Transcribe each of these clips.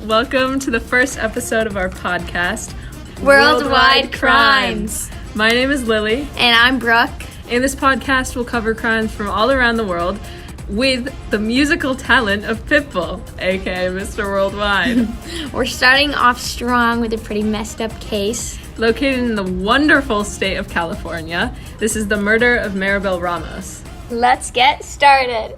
Welcome to the first episode of our podcast, Worldwide Crimes. My name is Lily. And I'm Brooke. In this podcast, we'll cover crimes from all around the world with the musical talent of Pitbull, aka Mr. Worldwide. We're starting off strong with a pretty messed up case. Located in the wonderful state of California, this is the murder of Maribel Ramos. Let's get started.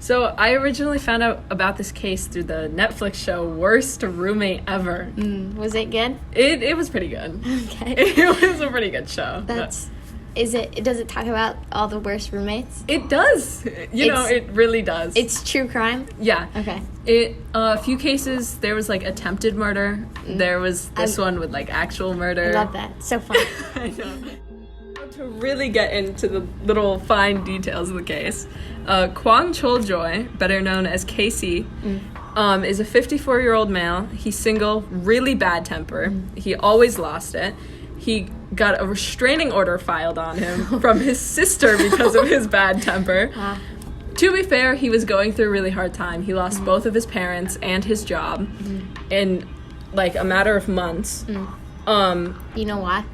So I originally found out about this case through the Netflix show Worst Roommate Ever. Was it good? It was pretty good. Okay. It was a pretty good show. Does it talk about all the worst roommates? It does. It really does. It's true crime? Yeah. Okay. A few cases, there was like attempted murder. There was this one with like actual murder. I love that. So fun. I know. To really get into the little fine details of the case, Kwang Chol-joy, better known as Casey, is a 54-year-old male. He's single, really bad temper. He always lost it. He got a restraining order filed on him from his sister because of his bad temper. To be fair, he was going through a really hard time. He lost both of his parents and his job in like a matter of months. You know why?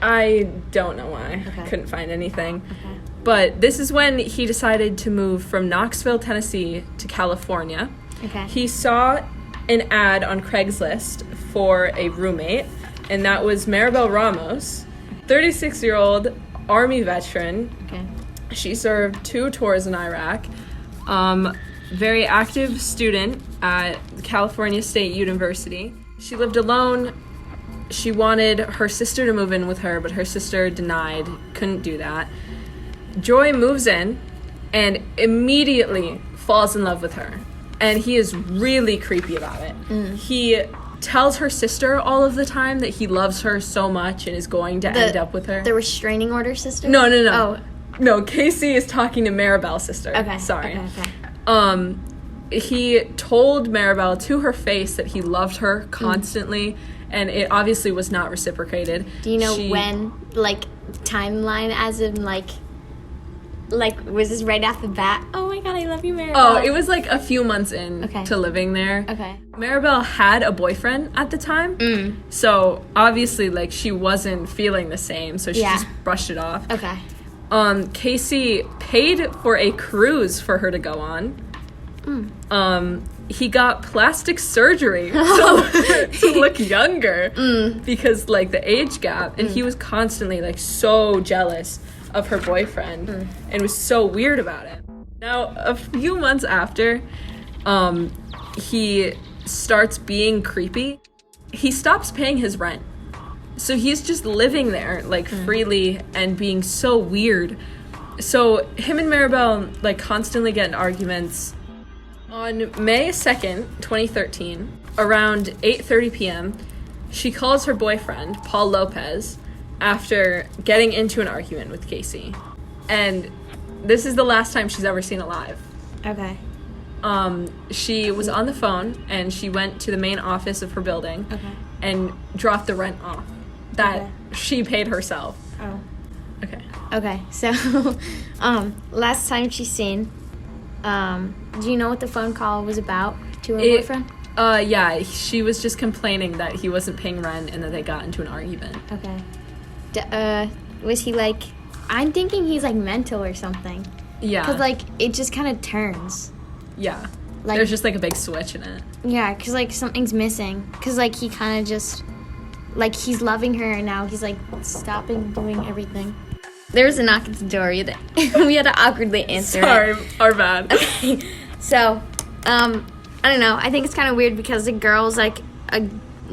I don't know why. Okay. Couldn't find anything. Okay. But this is when he decided to move from Knoxville, Tennessee to California. Okay. He saw an ad on Craigslist for a roommate, and that was Maribel Ramos, 36-year-old Army veteran. Okay. She served 2 tours in Iraq. Very active student at California State University. She lived alone. She wanted her sister to move in with her, but her sister denied, couldn't do that. Joy moves in and immediately falls in love with her. And he is really creepy about it. He tells her sister all of the time that he loves her so much and is going to end up with her. The restraining order sister? No. Oh. No, Casey is talking to Maribel's sister. Okay. Sorry. Okay. He told Maribel to her face that he loved her constantly, and it obviously was not reciprocated. Do you know when, like, timeline as in, like, was this right off the bat? Oh my god, I love you, Maribel. Oh, it was like a few months in to living there. Okay. Maribel had a boyfriend at the time, so obviously, like, she wasn't feeling the same, so she just brushed it off. Okay. Casey paid for a cruise for her to go on. He got plastic surgery to look younger because, like, the age gap, and he was constantly, like, so jealous of her boyfriend and was so weird about it. Now, a few months after he starts being creepy, he stops paying his rent. So he's just living there, like, freely and being so weird. So him and Maribel, like, constantly get in arguments. On May 2nd, 2013, around 8:30 p.m., she calls her boyfriend, Paul Lopez, after getting into an argument with Casey. And this is the last time she's ever seen alive. Okay. She was on the phone, and she went to the main office of her building and dropped the rent off that she paid herself. Oh. Okay. So, last time she's seen, do you know what the phone call was about to her boyfriend? Yeah, she was just complaining that he wasn't paying rent and that they got into an argument. Okay. Was he, like, I'm thinking he's, like, mental or something. Yeah. Because, like, it just kind of turns. Yeah. Like, there's just, like, a big switch in it. Yeah, because, like, something's missing. Because, like, he kind of just, like, he's loving her and now he's, like, stopping doing everything. There was a knock at the door. We had to awkwardly answer Sorry, our bad. Okay. So, I don't know. I think it's kind of weird because the girl's, like, a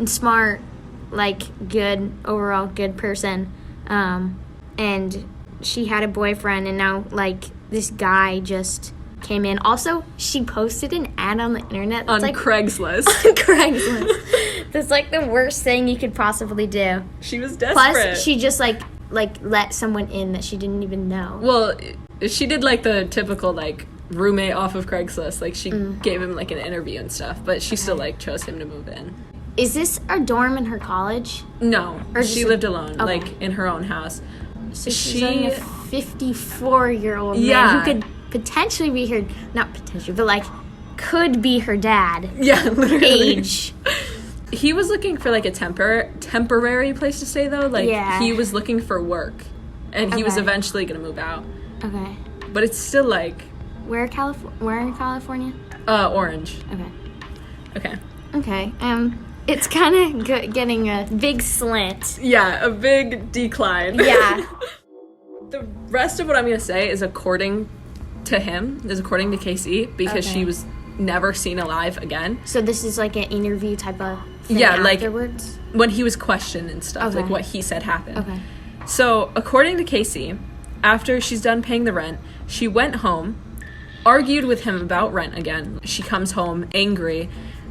smart, like, good, overall good person. And she had a boyfriend, and now, like, this guy just came in. Also, she posted an ad on the internet. That's on, like, Craigslist. On Craigslist. That's, like, the worst thing you could possibly do. She was desperate. Plus, she just, like let someone in that she didn't even know. Well, she did, like, the typical, like, roommate off of Craigslist. Like, she gave him, like, an interview and stuff, but she still, like, chose him to move in. Is this a dorm in her college? No, or she lived alone, like, in her own house. So she's a 54-year-old man who could potentially be her, not potentially, but, like, could be her dad. Yeah, literally. Age. He was looking for like a temporary place to stay though. Like he was looking for work, and he was eventually gonna move out. Okay. But it's still like. Where in California? Orange. Okay. It's kind of getting a big slant. Yeah, a big decline. Yeah. The rest of what I'm going to say is according to Casey, because she was never seen alive again. So this is like an interview type of thing afterwards? Like when he was questioned and stuff, like what he said happened. Okay. So according to Casey, after she's done paying the rent, she went home, argued with him about rent again. She comes home angry,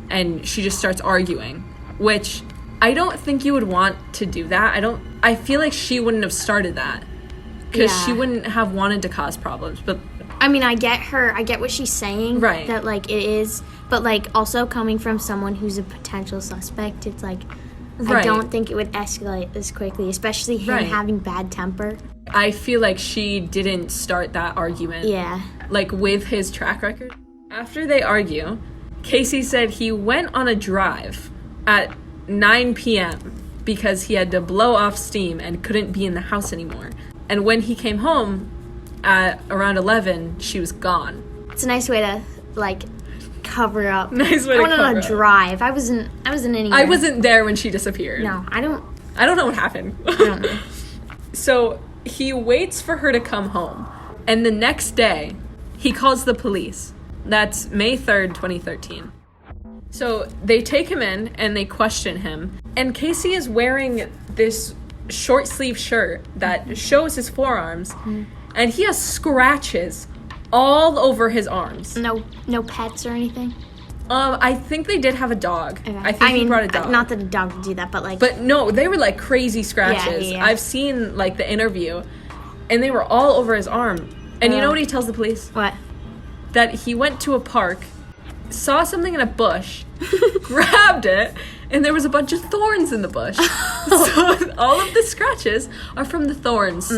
and she just starts arguing, which I don't think you would want to do that. I feel like she wouldn't have started that, because she wouldn't have wanted to cause problems. But I mean, I get what she's saying, right? That like it is, but like also coming from someone who's a potential suspect, it's like I don't think it would escalate this quickly, especially him having bad temper. I feel like she didn't start that argument. Yeah. Like with his track record. After they argue, Casey said he went on a drive at 9 p.m. because he had to blow off steam and couldn't be in the house anymore. And when he came home at around 11, she was gone. It's a nice way to, like, cover up. Nice way to cover up. I went on a drive. I wasn't anywhere. I wasn't there when she disappeared. No, I don't know what happened. I don't know. So he waits for her to come home. And the next day, he calls the police. That's May 3rd, 2013. So they take him in and they question him. And Casey is wearing this short sleeve shirt that shows his forearms. And he has scratches all over his arms. No pets or anything? I think they did have a dog. Okay. I think he brought a dog. Not that a dog would do that, but like... But no, they were like crazy scratches. Yeah. I've seen like the interview. And they were all over his arm. And you know what he tells the police? What? That he went to a park, saw something in a bush, grabbed it, and there was a bunch of thorns in the bush. So all of the scratches are from the thorns,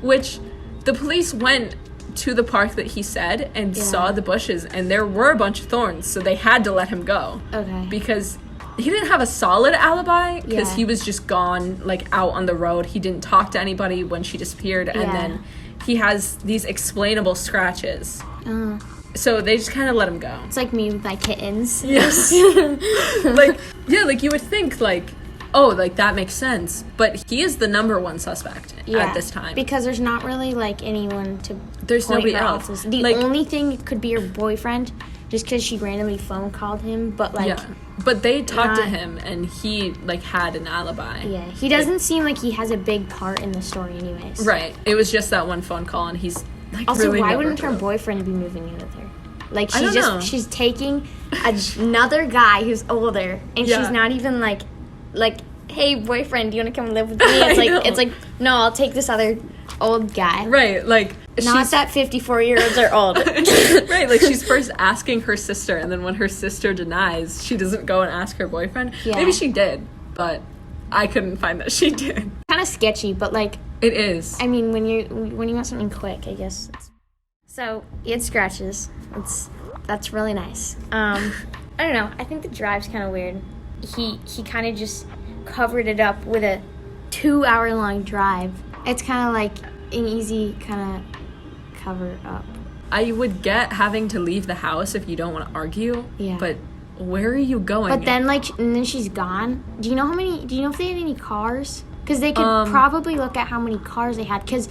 which the police went to the park that he said and saw the bushes, and there were a bunch of thorns, so they had to let him go. Okay. Because he didn't have a solid alibi, because he was just gone, like, out on the road. He didn't talk to anybody when she disappeared, and then he has these explainable scratches. So they just kind of let him go. It's like me with my kittens. Yes. like you would think, like, oh, like, that makes sense. But he is the number one suspect at this time. Because there's not really, like, anyone to There's point nobody her else. off. The only thing could be her boyfriend, just because she randomly phone called him. But, like... Yeah. But they talked to him, and he, like, had an alibi. Yeah. He doesn't seem like he has a big part in the story anyways. Right. It was just that one phone call, and he's, like, also, really why wouldn't her boyfriend be moving in with her? Like, she's taking another guy who's older, and she's not even like, hey, boyfriend, do you want to come live with me? It's like, no, I'll take this other old guy. Right, like... Not that 54-year-olds are old. Right, like, she's first asking her sister, and then when her sister denies, she doesn't go and ask her boyfriend. Yeah. Maybe she did, but I couldn't find that she did. Kind of sketchy, but, like... It is. I mean, when you want something quick, I guess. So, he had scratches. That's really nice. I don't know. I think the drive's kind of weird. He kind of just covered it up with a 2-hour-long drive. It's kind of like an easy kind of cover up. I would get having to leave the house if you don't want to argue. Yeah. But where are you going? But then, and then she's gone. Do you know if they had any cars? Because they could probably look at how many cars they had. Because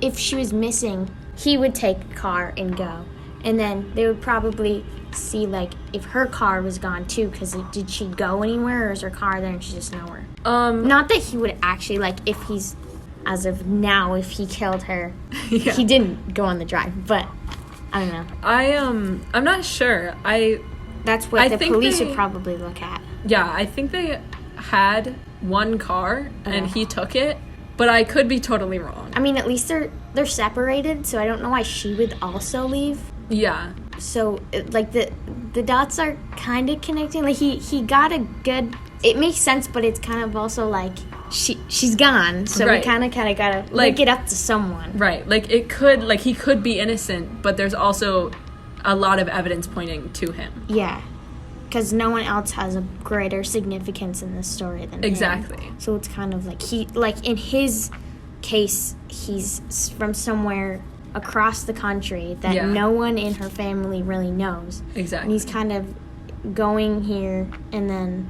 if she was missing, he would take a car and go. And then they would probably see, like, if her car was gone, too. Because did she go anywhere, or is her car there and she's just nowhere? Not that he would actually, like, if he's... As of now, if he killed her, he didn't go on the drive. But I don't know. I'm not sure. That's what the police would probably look at. Yeah, I think they had one car and he took it, but I could be totally wrong. I mean, at least they're separated, so I don't know why she would also leave. Yeah. So like the dots are kind of connecting. Like he got a good. It makes sense, but it's kind of also like she's gone, so we kind of gotta link it up to someone. Right. Like it could, like he could be innocent, but there's also a lot of evidence pointing to him. Yeah. Because no one else has a greater significance in this story than Exactly. him. So it's kind of like in his case, he's from somewhere across the country that no one in her family really knows. Exactly. And he's kind of going here and then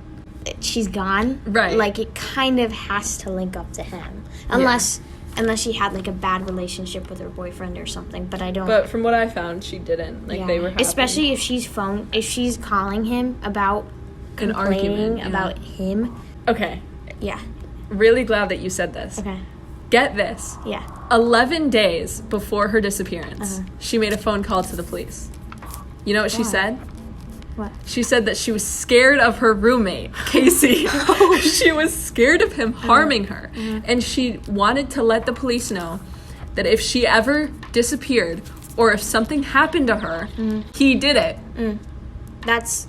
she's gone. Right. Like, it kind of has to link up to him. Unless she had, like, a bad relationship with her boyfriend or something. But I don't... But from what I found, she didn't. Like, they were happy. Especially if she's calling him about an argument about him. Okay. Yeah. Really glad that you said this. Okay. Get this. Yeah. 11 days before her disappearance, she made a phone call to the police. You know what she said? What? She said that she was scared of her roommate, Casey. She was scared of him harming her. And she wanted to let the police know that if she ever disappeared or if something happened to her, he did it. That's,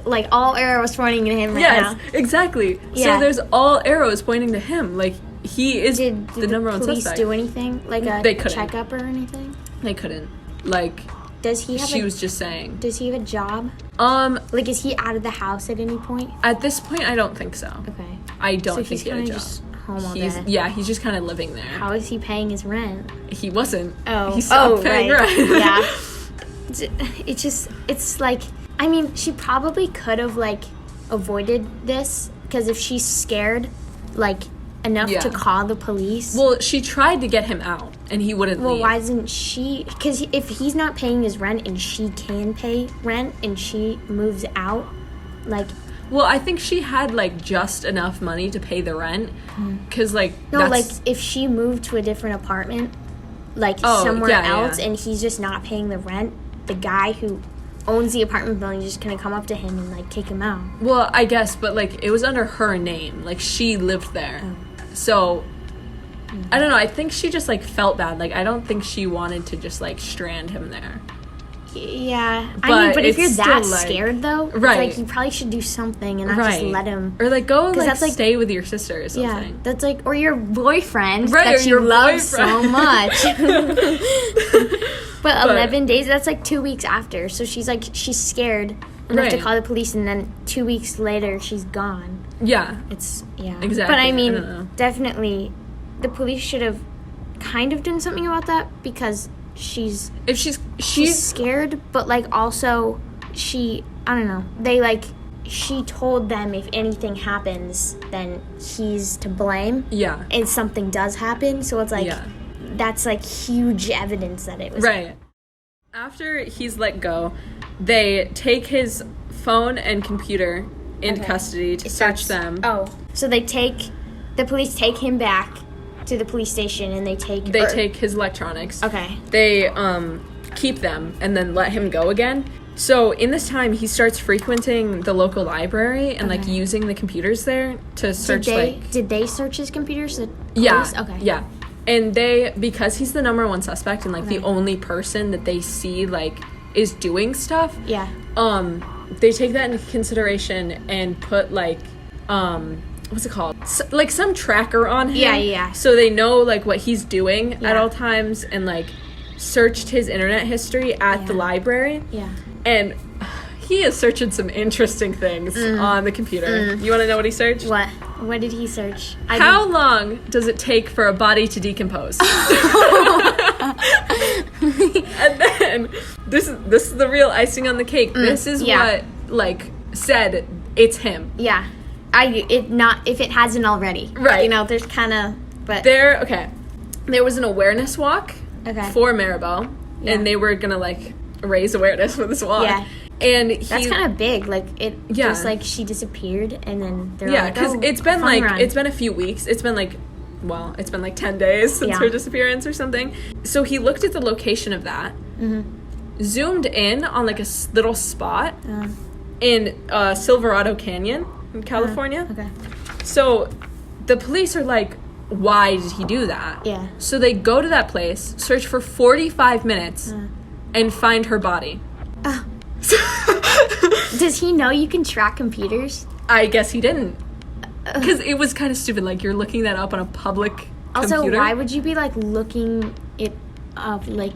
like, all arrows pointing to him right now. Yes, exactly. Yeah. So there's all arrows pointing to him. Like, he is the number one police suspect. Do anything? Like They a couldn't. checkup or anything? They couldn't. Like, Does he have she was just saying. Does he have a job? Like, is he out of the house at any point? At this point, I don't think so. Okay. I don't So think he had a job. just home all He's day. Yeah, he's just kind of living there. How is he paying his rent? He wasn't. Oh. He stopped paying right. rent. Yeah. It's like, I mean, she probably could have, like, avoided this, because if she's scared, like, enough to call the police. Well, she tried to get him out, and he wouldn't leave. Why isn't she? Because if he's not paying his rent and she can pay rent and she moves out, like... Well, I think she had, like, just enough money to pay the rent, because, like, No, like, if she moved to a different apartment, like, somewhere else, and he's just not paying the rent, the guy who owns the apartment building is just gonna come up to him and, like, kick him out. Well, I guess, but, like, it was under her name. Like, she lived there. So, I don't know. I think she just, like, felt bad. Like, I don't think she wanted to just, like, strand him there. Yeah. I mean, but if you're that still, like, scared, though, right. it's like, you probably should do something and not just let him... Or, like, go, like, that's, like, stay with your sister or something. Yeah, that's, like... Or your boyfriend right, that you love so much. But 11 days, that's, like, 2 weeks after. So she's, like, she's scared enough to call the police, and then 2 weeks later, she's gone. Yeah. Exactly. But I mean, definitely, the police should have kind of done something about that, because she's scared, but, like, also, I don't know, they, like, she told them if anything happens, then he's to blame. Yeah. And something does happen, so it's, like, that's, like, huge evidence that it was... Right. After he's let go, they take his phone and computer into custody to search them. Oh, so the police take him back to the police station, and they take his electronics. Okay. They keep them and then let him go again. So in this time, he starts frequenting the local library and like using the computers there to search. Did they search his computers? Yeah. Okay. Yeah. And because he's the number one suspect and like the only person that they see like is doing stuff. Yeah. They take that into consideration and put like what's it called? Like some tracker on him. Yeah. So they know like what he's doing at all times, and like searched his internet history at the library. Yeah. And he is searching some interesting things on the computer. You want to know what he searched? What? What did he search? How long does it take for a body to decompose? And then this is the real icing on the cake. This is what like said it's him. Yeah. If it hasn't already. Right. You know, there's kind of there was an awareness walk for Maribel, and they were gonna like raise awareness with this walk. Yeah. And that's kind of big. Like just like she disappeared, and then they're like, because it's been it's been a few weeks. It's been like 10 days since her disappearance or something. So he looked at the location of that, zoomed in on like a little spot in Silverado Canyon in California. Okay. So the police are like, why did he do that? Yeah. So they go to that place, search for 45 minutes, and find her body. Does he know you can track computers? I guess he didn't. Because it was kind of stupid. Like, you're looking that up on a public also, computer. why would you be, like, looking it up, like...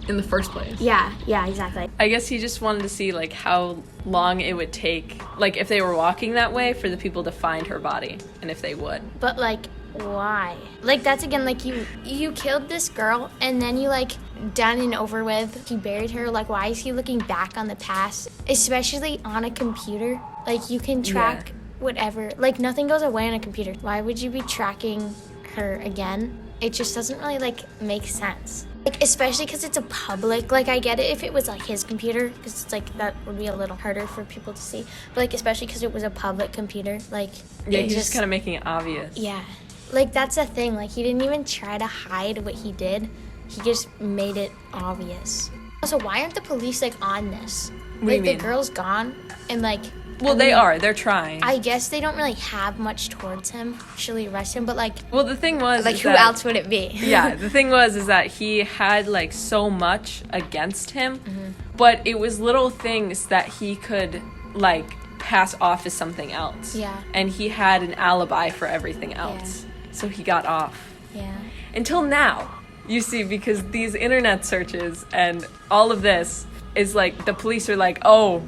in the first place. Yeah, exactly. I guess he just wanted to see, like, how long it would take, like, if they were walking that way, for the people to find her body, and if they would. But, like, why? Like, that's, again, like, you killed this girl, and then you, like, done and over with. You buried her. Like, why is he looking back on the past? Especially on a computer. Like, you can track whatever. Like, nothing goes away on a computer. Why would you be tracking her again? It just doesn't really, like, make sense. Like, especially because it's a public, like, I get it if it was, like, his computer, because it's, like, that would be a little harder for people to see. But, like, especially because it was a public computer, like... Yeah, he's just kind of making it obvious. Yeah. Like, that's the thing. Like, he didn't even try to hide what he did. He just made it obvious. Also, why aren't the police, like, on this? What do you mean? The girl's gone, and, like... Well, they are. They're trying. I guess they don't really have much towards him, actually arrest him, but, like... Well, the thing was... Like, who else would it be? Yeah, the thing was is that he had, like, so much against him, but it was little things that he could, like, pass off as something else. Yeah. And he had an alibi for everything else. Yeah. So he got off. Yeah. Until now, you see, because these internet searches and all of this is, like, the police are like, oh,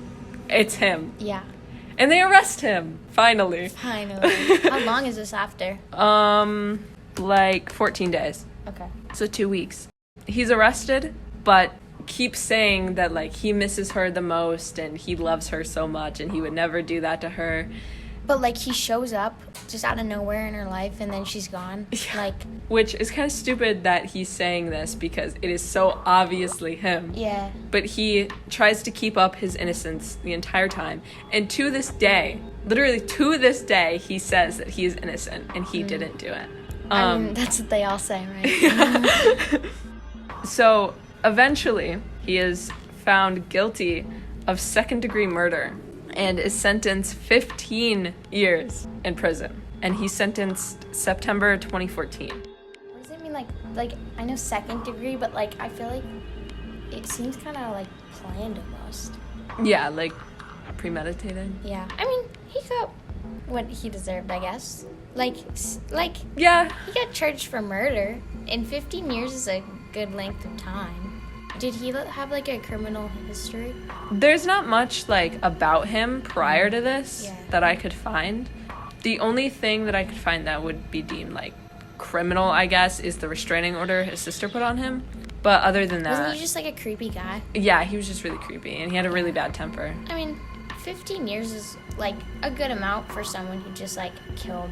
it's him. Yeah. And they arrest him, finally. Finally. How long is this after? Like 14 days. Okay. So 2 weeks. He's arrested, but keeps saying that, like, he misses her the most and he loves her so much and he would never do that to her. But, like, he shows up just out of nowhere in her life and then she's gone. Yeah. Like... Which is kind of stupid that he's saying this because it is so obviously him. Yeah. But he tries to keep up his innocence the entire time. And to this day, literally to this day, he says that he is innocent and he didn't do it. I mean, that's what they all say, right? So, eventually, he is found guilty of second-degree murder and is sentenced 15 years in prison. And he's sentenced September 2014. What does it mean, like, I know second degree, but, like, I feel like it seems kind of, like, planned almost. Yeah, like, premeditated. Yeah. I mean, he got what he deserved, I guess. Like, yeah. He got charged for murder, and 15 years is a good length of time. Did he have, like, a criminal history? There's not much, like, about him prior to this that I could find. The only thing that I could find that would be deemed, like, criminal, I guess, is the restraining order his sister put on him. But other than that... Wasn't he just, like, a creepy guy? Yeah, he was just really creepy, and he had a really bad temper. I mean, 15 years is, like, a good amount for someone who just, like, killed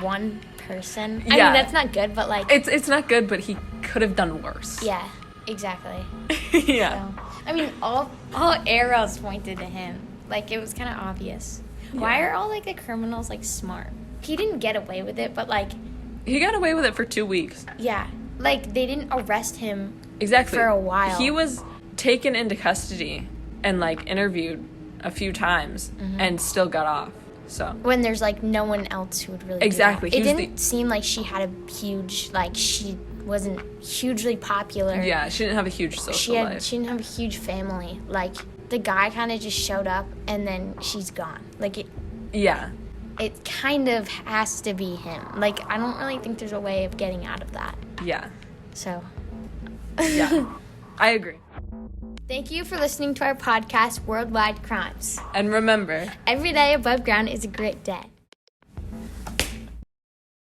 one person. I mean, that's not good, but, like... It's not good, but he could have done worse. Yeah, exactly. Yeah. So, I mean, all arrows pointed to him. Like, it was kind of obvious. Yeah. Why are all, like, the criminals, like, smart? He didn't get away with it, but, like... He got away with it for 2 weeks. Yeah. Like, they didn't arrest him exactly for a while. He was taken into custody and, like, interviewed a few times and still got off. So when there's, like, no one else who would really exactly. do that. It didn't seem like she had a huge, like, she wasn't hugely popular. Yeah, she didn't have a huge social life. She didn't have a huge family. Like, the guy kind of just showed up and then she's gone. Like, it kind of has to be him. Like, I don't really think there's a way of getting out of that. Yeah. So. Yeah. I agree. Thank you for listening to our podcast, Worldwide Crimes. And remember, every day above ground is a great day.